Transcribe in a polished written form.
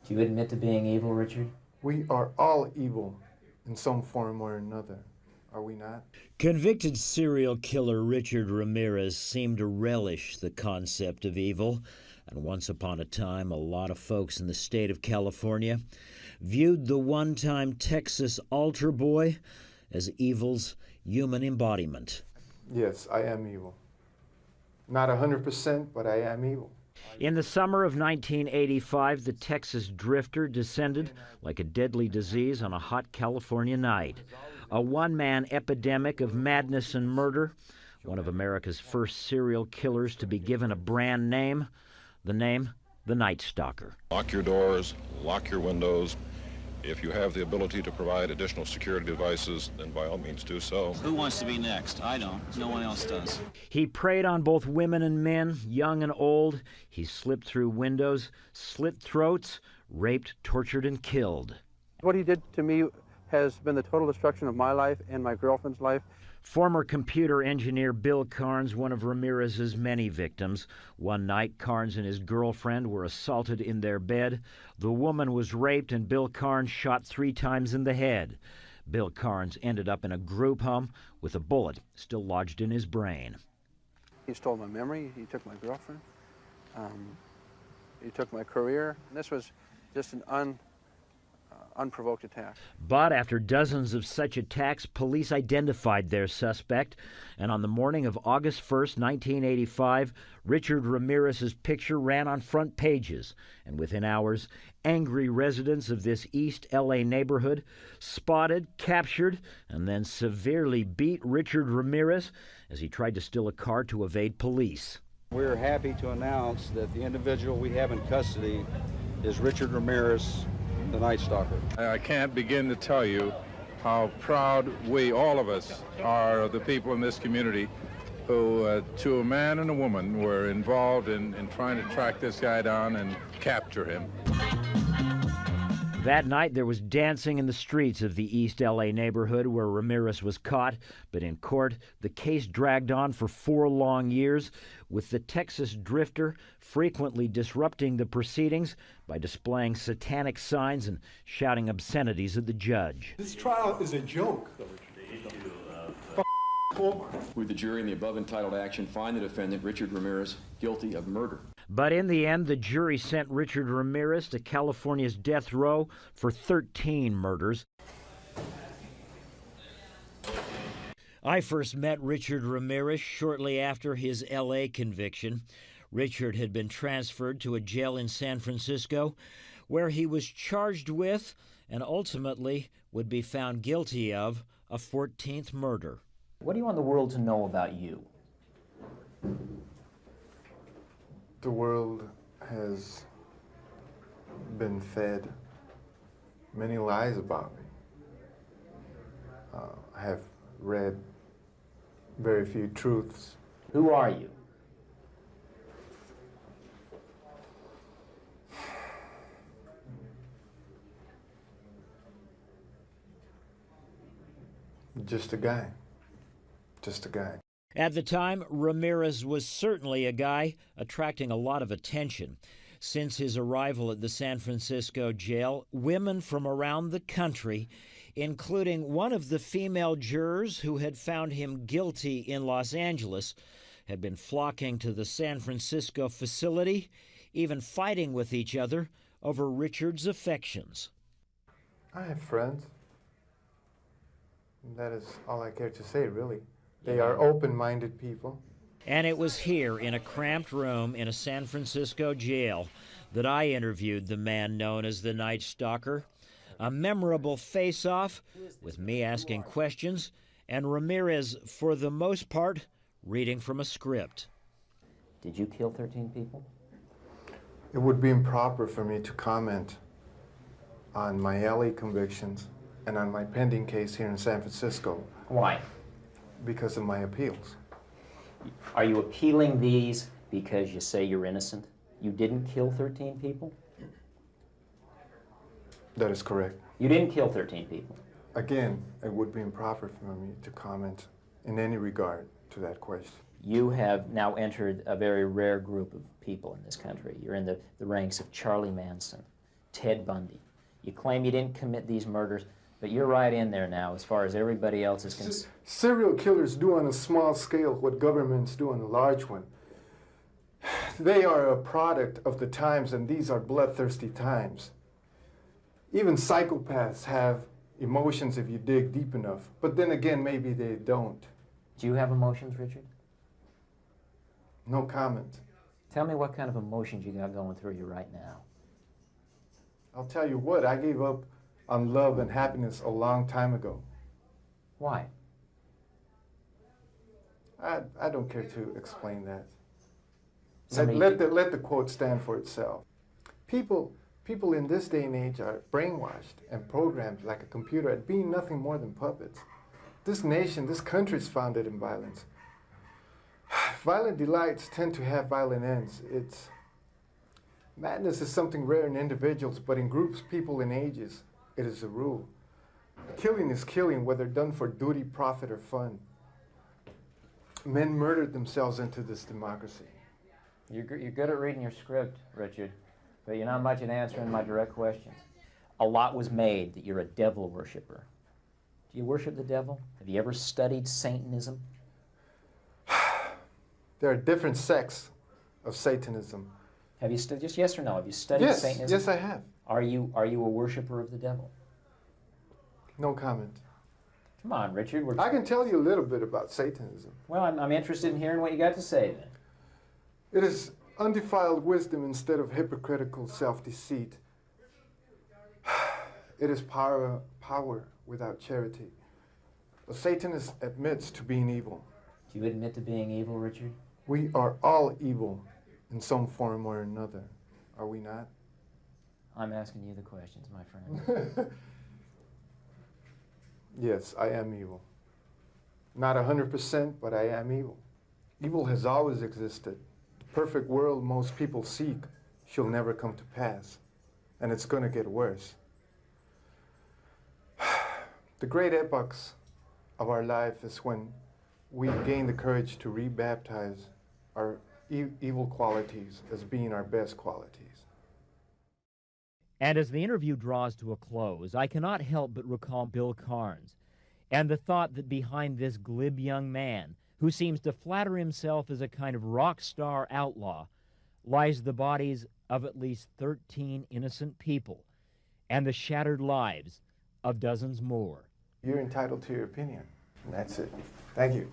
Do you admit to being evil, Richard? We are all evil in some form or another, are we not? Convicted serial killer Richard Ramirez seemed to relish the concept of evil, and once upon a time, a lot of folks in the state of California viewed the one-time Texas altar boy as evil's human embodiment. Yes, I am evil. Not 100%, but I am evil. In the summer of 1985, the Texas drifter descended like a deadly disease on a hot California night. A one-man epidemic of madness and murder, one of America's first serial killers to be given a brand name, the Night Stalker. Lock your doors, lock your windows. If you have the ability to provide additional security devices, then by all means do so. Who wants to be next? I don't. No one else does. He preyed on both women and men, young and old. He slipped through windows, slit throats, raped, tortured, and killed. What he did to me has been the total destruction of my life and my girlfriend's life. Former computer engineer Bill Carnes, one of Ramirez's many victims. One night, Carnes and his girlfriend were assaulted in their bed. The woman was raped and Bill Carnes shot 3 times in the head. Bill Carnes ended up in a group home with a bullet still lodged in his brain. He stole my memory, he took my girlfriend, he took my career. And this was just an unprovoked attack. But after dozens of such attacks, police identified their suspect, and on the morning of August 1st, 1985, Richard Ramirez's picture ran on front pages, and within hours, angry residents of this East LA neighborhood spotted, captured, and then severely beat Richard Ramirez as he tried to steal a car to evade police. We're happy to announce that the individual we have in custody is Richard Ramirez, the Night Stalker. I can't begin to tell you how proud we, all of us, are of the people in this community who, to a man and a woman, were involved in trying to track this guy down and capture him. That night, there was dancing in the streets of the East LA neighborhood where Ramirez was caught, but in court, the case dragged on for 4 long years, with the Texas drifter frequently disrupting the proceedings by displaying satanic signs and shouting obscenities at the judge. This trial is a joke. Would the jury in the above entitled action find the defendant, Richard Ramirez, guilty of murder? But in the end, the jury sent Richard Ramirez to California's death row for 13 murders. I first met Richard Ramirez shortly after his L.A. conviction. Richard had been transferred to a jail in San Francisco where he was charged with and ultimately would be found guilty of a 14th murder. What do you want the world to know about you? The world has been fed many lies about me. I have read very few truths. Who are you? Just a guy. Just a guy. At the time, Ramirez was certainly a guy attracting a lot of attention. Since his arrival at the San Francisco jail, women from around the country, including one of the female jurors who had found him guilty in Los Angeles, had been flocking to the San Francisco facility, even fighting with each other over Richard's affections. I have friends. That is all I care to say, really. They are open-minded people. And it was here, in a cramped room in a San Francisco jail, that I interviewed the man known as the Night Stalker. A memorable face-off, with me asking questions, and Ramirez, for the most part, reading from a script. Did you kill 13 people? It would be improper for me to comment on my LA convictions and on my pending case here in San Francisco. Why? Because of my appeals. Are you appealing these because you say you're innocent? You didn't kill 13 people? That is correct. You didn't kill 13 people? Again, it would be improper for me to comment in any regard to that question. You have now entered a very rare group of people in this country. You're in the ranks of Charlie Manson, Ted Bundy. You claim you didn't commit these murders, but you're right in there now as far as everybody else is concerned. Serial killers do on a small scale what governments do on a large one. They are a product of the times, and these are bloodthirsty times. Even psychopaths have emotions if you dig deep enough, but then again, maybe they don't. Do you have emotions, Richard? No comment. Tell me what kind of emotions you got going through you right now. I'll tell you what, I gave up on love and happiness a long time ago. Why? I don't care to explain that. Somebody- Let the quote stand for itself. People in this day and age are brainwashed and programmed like a computer at being nothing more than puppets. This nation, this country is founded in violence. Violent delights tend to have violent ends. Madness is something rare in individuals, but in groups, people, and ages, it is a rule. Killing is killing, whether done for duty, profit, or fun. Men murdered themselves into this democracy. You're good at reading your script, Richard, but you're not much at answering my direct questions. A lot was made that you're a devil worshiper. Do you worship the devil? Have you ever studied Satanism? There are different sects of Satanism. Have you studied, just yes or no, have you studied Satanism? Yes, I have. Are you a worshiper of the devil? No comment. Come on, Richard. I can tell you a little bit about Satanism. Well, I'm interested in hearing what you got to say then. It is undefiled wisdom instead of hypocritical self-deceit. It is power without charity. A Satanist admits to being evil. Do you admit to being evil, Richard? We are all evil in some form or another, are we not? I'm asking you the questions, my friend. Yes, I am evil. Not 100%, but I am evil. Evil has always existed. The perfect world most people seek shall never come to pass, and it's going to get worse. The great epochs of our life is when we gain the courage to rebaptize our evil qualities as being our best qualities. And as the interview draws to a close, I cannot help but recall Bill Carnes and the thought that behind this glib young man, who seems to flatter himself as a kind of rock star outlaw, lies the bodies of at least 13 innocent people and the shattered lives of dozens more. You're entitled to your opinion, and that's it. Thank you.